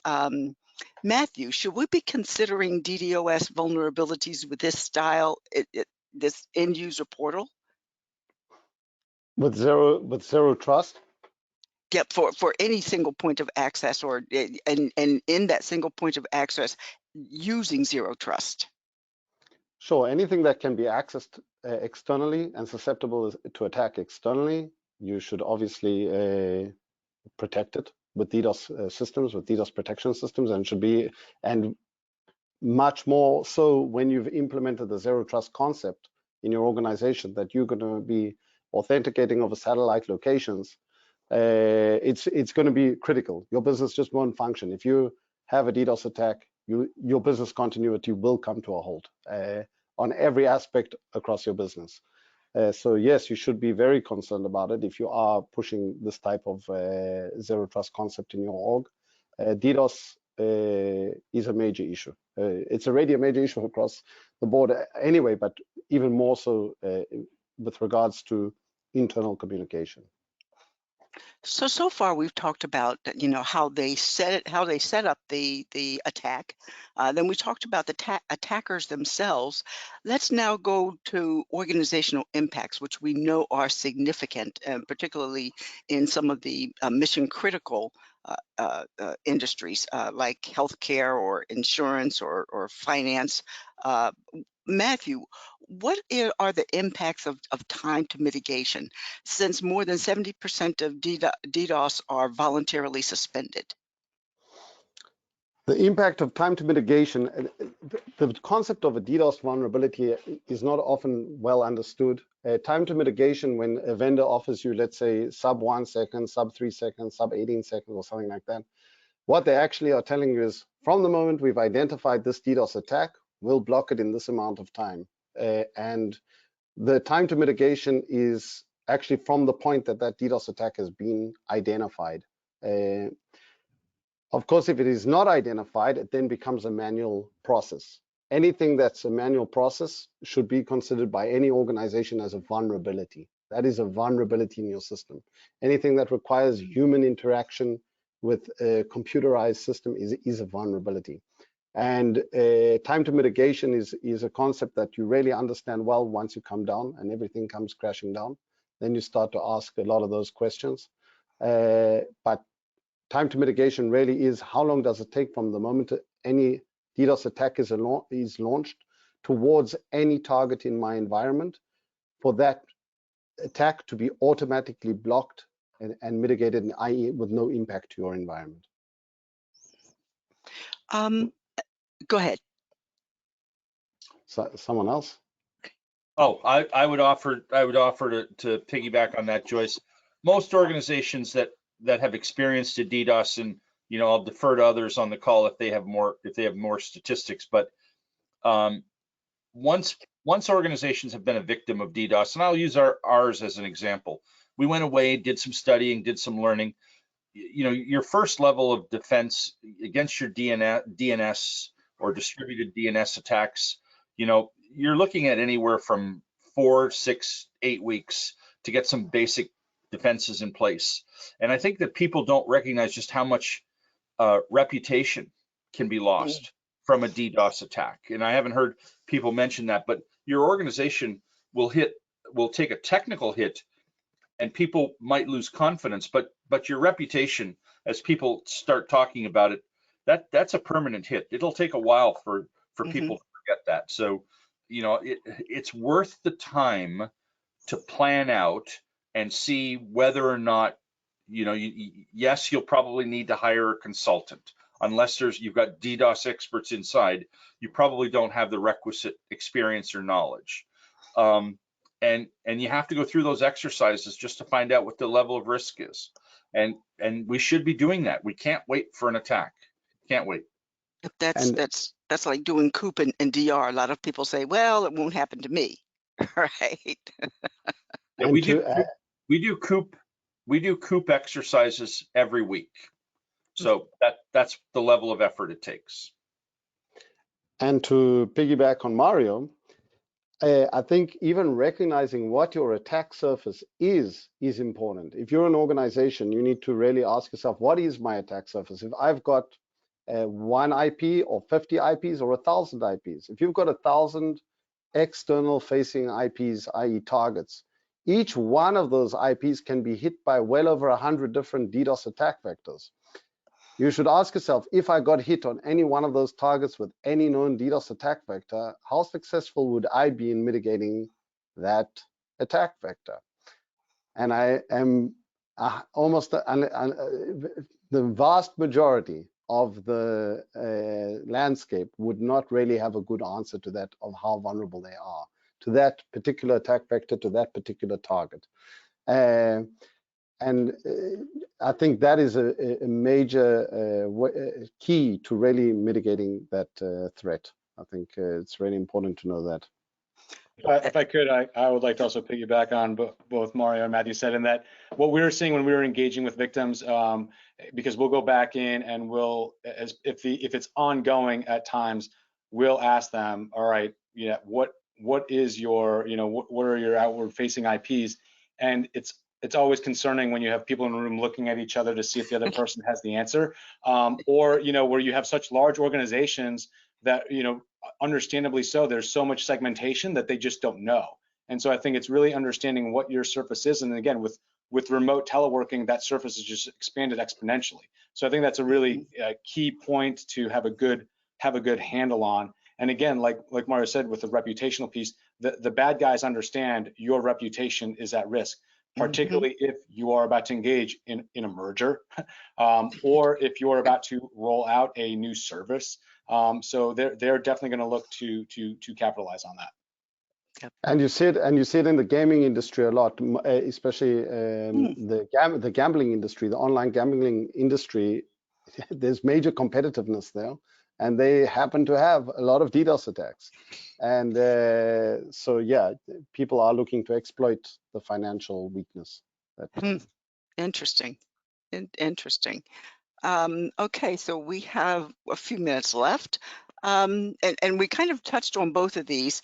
A: Matthew, should we be considering DDoS vulnerabilities with this style, this end user portal?
E: With zero trust?
A: Yep, for any single point of access, or and in that single point of access using zero trust.
E: Sure, anything that can be accessed externally and susceptible to attack externally, you should obviously protect it with DDoS systems, with DDoS protection systems, and much more so when you've implemented the zero trust concept in your organization, that you're going to be authenticating over satellite locations. It's going to be critical. Your business just won't function. If you have a DDoS attack, your business continuity will come to a halt on every aspect across your business. So yes, you should be very concerned about it if you are pushing this type of zero trust concept in your org. DDoS is a major issue. It's already a major issue across the board anyway, but even more so with regards to internal communication.
A: So far we've talked about how they set up the attack. Then we talked about the attackers themselves. Let's now go to organizational impacts, which we know are significant, particularly in some of the mission critical industries like healthcare or insurance or finance. Matthew, what are the impacts of time to mitigation, since more than 70% of DDoS are voluntarily suspended?
E: The impact of time to mitigation, the concept of a DDoS vulnerability is not often well understood. Time to mitigation, when a vendor offers you, let's say, sub 1 second, sub 3 seconds, sub 18 seconds, or something like that, what they actually are telling you is, from the moment we've identified this DDoS attack, we'll block it in this amount of time. And the time to mitigation is actually from the point that DDoS attack has been identified. Of course, if it is not identified, it then becomes a manual process. Anything that's a manual process should be considered by any organization as a vulnerability. That is a vulnerability in your system. Anything that requires human interaction with a computerized system is a vulnerability. And time to mitigation is a concept that you really understand well once you come down and everything comes crashing down. Then you start to ask a lot of those questions. But time to mitigation really is, how long does it take from the moment any DDoS attack is launched towards any target in my environment for that attack to be automatically blocked and mitigate it, i.e. with no impact to your environment.
A: Go ahead.
E: So, someone else?
D: Oh, I would offer to piggyback on that, Joyce. Most organizations that have experienced a DDoS, and I'll defer to others on the call if they have more statistics, but once organizations have been a victim of DDoS, and I'll use ours as an example, we went away, did some studying, did some learning. Your first level of defense against your DNS or distributed DNS attacks, you're looking at anywhere from 4, 6, 8 weeks to get some basic defenses in place. And I think that people don't recognize just how much reputation can be lost from a DDoS attack. And I haven't heard people mention that, but your organization will take a technical hit, and people might lose confidence, but your reputation, as people start talking about it, that's a permanent hit. It'll take a while for people to forget that. So, it's worth the time to plan out and see whether or not, yes, you'll probably need to hire a consultant. Unless you've got DDoS experts inside, you probably don't have the requisite experience or knowledge. And you have to go through those exercises just to find out what the level of risk is. And we should be doing that. We can't wait for an attack. Can't wait.
A: That's like doing COOP and DR. A lot of people say, well, it won't happen to me, right?
D: Yeah, we do COOP exercises every week. So that's the level of effort it takes.
E: And to piggyback on Mario, I think even recognizing what your attack surface is important. If you're an organization, you need to really ask yourself, what is my attack surface? If I've got 1 IP or 50 IPs or 1,000 IPs, if you've got 1,000 external facing IPs, i.e. targets, each one of those IPs can be hit by well over 100 different DDoS attack vectors. You should ask yourself, if I got hit on any one of those targets with any known DDoS attack vector, how successful would I be in mitigating that attack vector? And I am almost the vast majority of the landscape would not really have a good answer to that, of how vulnerable they are to that particular attack vector, to that particular target. And I think that is a major key to really mitigating that threat. I think it's really important to know that.
B: If I could, I would like to also piggyback on both Mario and Matthew said, in that what we were seeing when we were engaging with victims, because we'll go back in and if it's ongoing at times, we'll ask them, all right, what is your, what are your outward facing IPs? And it's always concerning when you have people in the room looking at each other to see if the other person has the answer, or where you have such large organizations that understandably so, there's so much segmentation that they just don't know. And so I think it's really understanding what your surface is, and again, with remote teleworking, that surface is just expanded exponentially. So I think that's a really key point to have a good handle on. And again, like Mario said, with the reputational piece, the bad guys understand your reputation is at risk, particularly if you are about to engage in a merger, or if you're about to roll out a new service. So they're definitely going to look to capitalize on that.
A: Yep.
E: And you see it in the gaming industry a lot, especially the gambling industry, the online gambling industry. There's major competitiveness there, and they happen to have a lot of DDoS attacks. And so, yeah, people are looking to exploit the financial weakness.
A: Interesting. Interesting. Okay, so we have a few minutes left. And we kind of touched on both of these.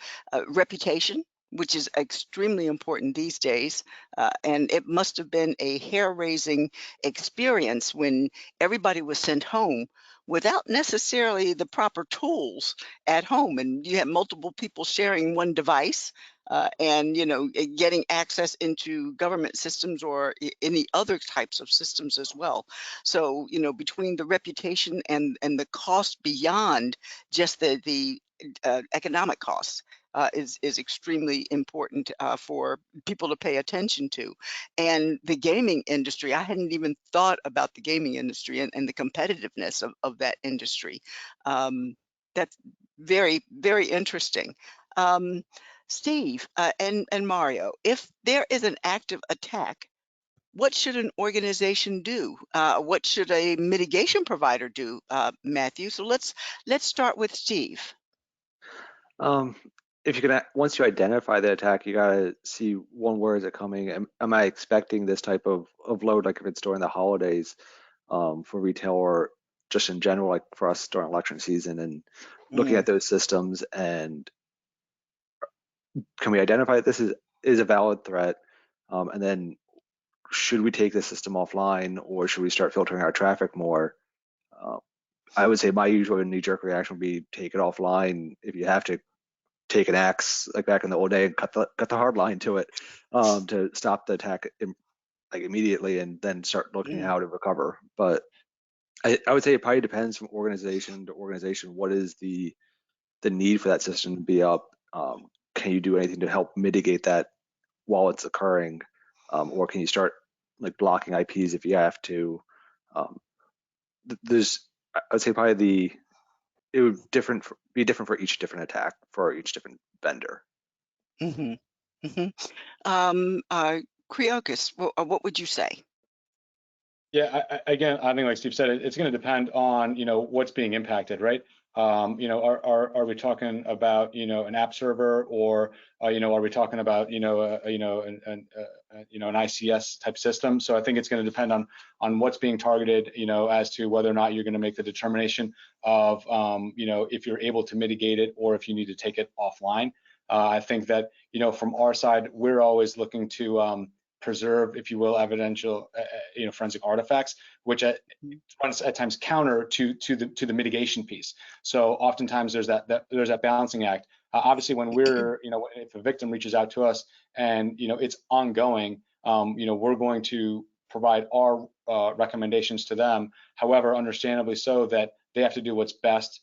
A: Reputation, which is extremely important these days. And it must have been a hair-raising experience when everybody was sent home without necessarily the proper tools at home. And you have multiple people sharing one device and, getting access into government systems or any other types of systems as well. So, between the reputation and the cost beyond just the economic costs is extremely important for people to pay attention to. And the gaming industry, I hadn't even thought about the gaming industry and the competitiveness of that industry. That's very, very interesting. Steve and Mario, if there is an active attack, what should an organization do? What should a mitigation provider do, Matthew? So let's start with Steve.
C: If you can, once you identify the attack, you gotta see, one, where is it coming? Am I expecting this type of load, like if it's during the holidays, for retail, or just in general, like for us during election season, and looking at those systems, and can we identify that this is a valid threat? And then should we take the system offline, or should we start filtering our traffic more? I would say my usual knee-jerk reaction would be take it offline. If you have to, take an axe like back in the old day and cut the hard line to it, to stop the attack immediately, and then start looking how to recover. But I would say it probably depends from organization to organization. What is the need for that system to be up? Can you do anything to help mitigate that while it's occurring, or can you start blocking IPs if you have to? I would say probably it would be different for each different attack, for each different vendor.
A: Kiriakos, what would you say?
B: Yeah, again, I think like Steve said, it's going to depend on what's being impacted, right? Are we talking about an app server, or are we talking about an ICS type system? So I think it's going to depend on what's being targeted, as to whether or not you're going to make the determination of if you're able to mitigate it or if you need to take it offline. I think that from our side, we're always looking to preserve, if you will, evidential, forensic artifacts, which runs at times counter to the mitigation piece. So oftentimes there's that balancing act. Obviously, when we're, if a victim reaches out to us and it's ongoing, we're going to provide our recommendations to them. However, understandably so, that they have to do what's best,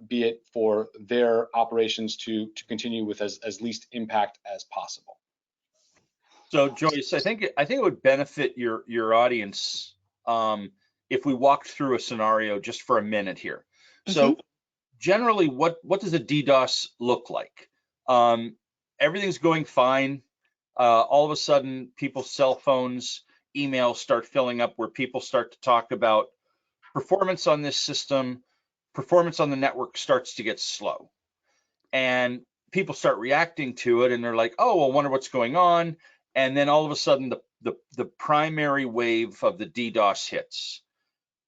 B: be it for their operations to continue with as least impact as possible.
D: So Joyce, I think it would benefit your audience if we walked through a scenario just for a minute here. So generally, what does a DDoS look like? Everything's going fine. All of a sudden, people's cell phones, emails start filling up, where people start to talk about performance on this system, performance on the network starts to get slow, and people start reacting to it, and they're like, oh, well, I wonder what's going on. And then all of a sudden, the primary wave of the DDoS hits.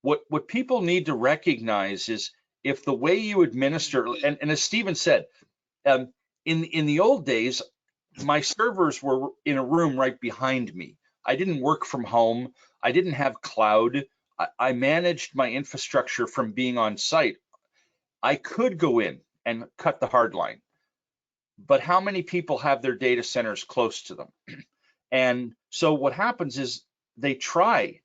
D: What people need to recognize is, if the way you administer, and as Stephen said, in the old days, my servers were in a room right behind me. I didn't work from home. I didn't have cloud. I managed my infrastructure from being on site. I could go in and cut the hard line, but how many people have their data centers close to them? And so what happens is they try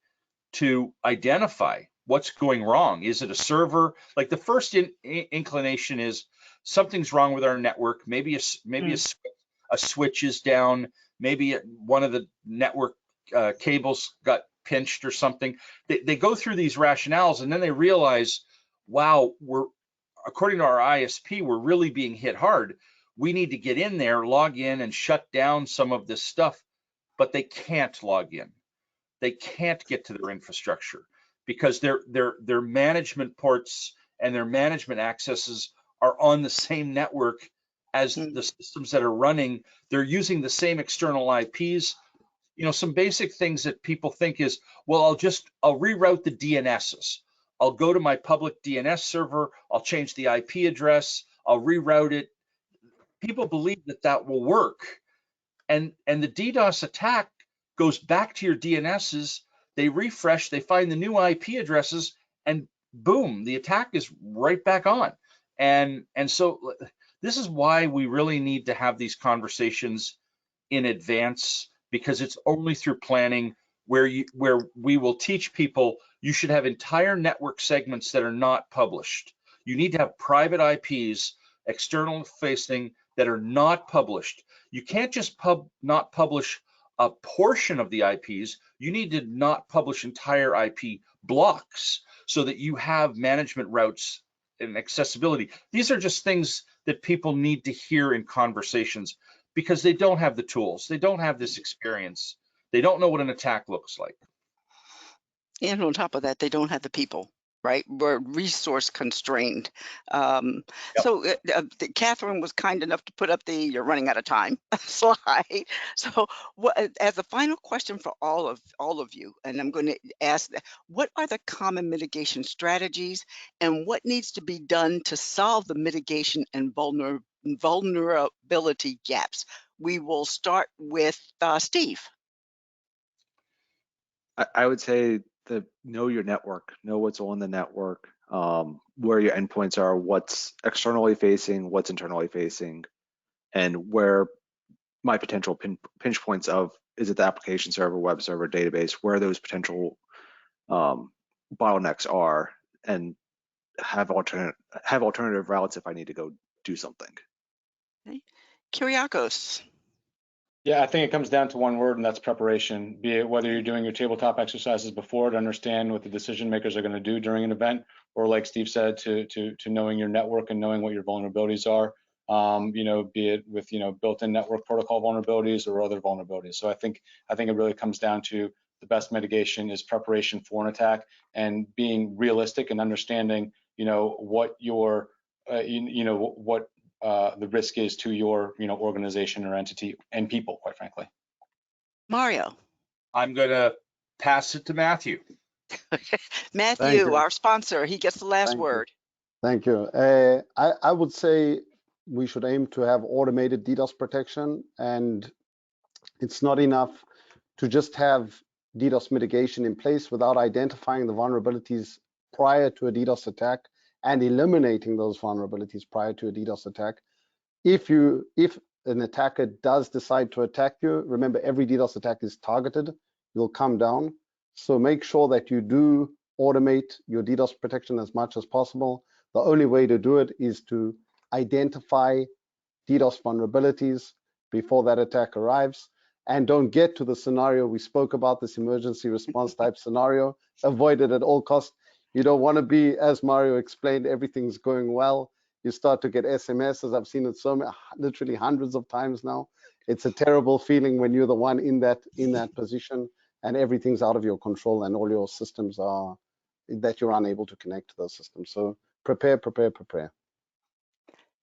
D: to identify what's going wrong. Is it a server? Like, the first inclination is something's wrong with our network. Maybe a switch is down. Maybe one of the network cables got pinched or something. They go through these rationales, and then they realize, wow, according to our ISP, we're really being hit hard. We need to get in there, log in, and shut down some of this stuff. But they can't log in. They can't get to their infrastructure because their management ports and their management accesses are on the same network as the systems that are running. They're using the same external IPs. Some basic things that people think is, well, I'll reroute the DNSs. I'll go to my public DNS server. I'll change the IP address. I'll reroute it. People believe that will work. And the DDoS attack goes back to your DNSs, they refresh, they find the new IP addresses, and boom, the attack is right back on. And so this is why we really need to have these conversations in advance, because it's only through planning where we will teach people you should have entire network segments that are not published. You need to have private IPs external facing, that are not published. You can't just not publish a portion of the IPs. You need to not publish entire IP blocks so that you have management routes and accessibility. These are just things that people need to hear in conversations because they don't have the tools. They don't have this experience. They don't know what an attack looks like.
A: And on top of that, they don't have the people, right? We're resource constrained. So Catherine was kind enough to put up the "you're running out of time" slide. So as a final question for all of you, and I'm going to ask, what are the common mitigation strategies and what needs to be done to solve the mitigation and vulnerability gaps? We will start with Steve.
C: I would say know your network, know what's on the network, where your endpoints are, what's externally facing, what's internally facing, and where my potential pinch points of, is it the application server, web server, database, where those potential bottlenecks are, and have alternative routes if I need to go do something.
A: Okay. Kiriakos.
B: Yeah, I think it comes down to one word, and that's preparation. Be it whether you're doing your tabletop exercises before to understand what the decision makers are going to do during an event, or like Steve said, to knowing your network and knowing what your vulnerabilities are. Be it with built-in network protocol vulnerabilities or other vulnerabilities. So I think it really comes down to the best mitigation is preparation for an attack and being realistic and understanding what your what the risk is to your organization or entity and people, quite frankly.
A: Mario.
D: I'm going to pass it to Matthew.
A: Matthew, our sponsor, he gets the last word.
E: Thank you. I would say we should aim to have automated DDoS protection, and it's not enough to just have DDoS mitigation in place without identifying the vulnerabilities prior to a DDoS attack and eliminating those vulnerabilities prior to a DDoS attack. If an attacker does decide to attack you, remember every DDoS attack is targeted, you'll come down. So make sure that you do automate your DDoS protection as much as possible. The only way to do it is to identify DDoS vulnerabilities before that attack arrives. And don't get to the scenario we spoke about, this emergency response type scenario. Avoid it at all costs. You don't want to be, as Mario explained, everything's going well. You start to get SMSs. I've seen it literally hundreds of times now. It's a terrible feeling when you're the one in that position and everything's out of your control and all your systems are that you're unable to connect to those systems. So prepare.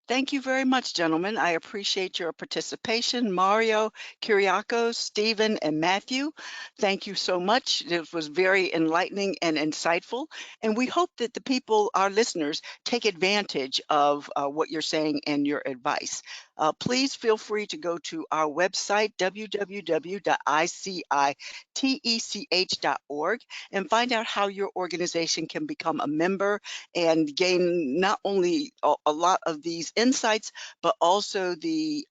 A: Thank you very much, gentlemen. I appreciate your participation. Mario, Kiriakos, Stephen, and Matthew, thank you so much. It was very enlightening and insightful. And we hope that the people, our listeners, take advantage of what you're saying and your advice. Please feel free to go to our website, www.icitech.org, and find out how your organization can become a member and gain not only a lot of these insights, but also the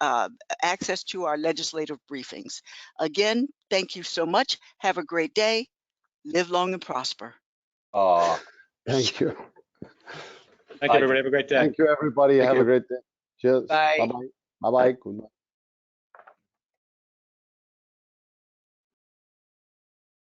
A: access to our legislative briefings. Again, thank you so much. Have a great day. Live long and prosper.
E: Thank you.
B: Thank you, everybody. Have a great day.
E: Thank you, everybody. Have a great day. Cheers.
A: Bye.
E: Bye-bye. Bye-bye. Goodbye.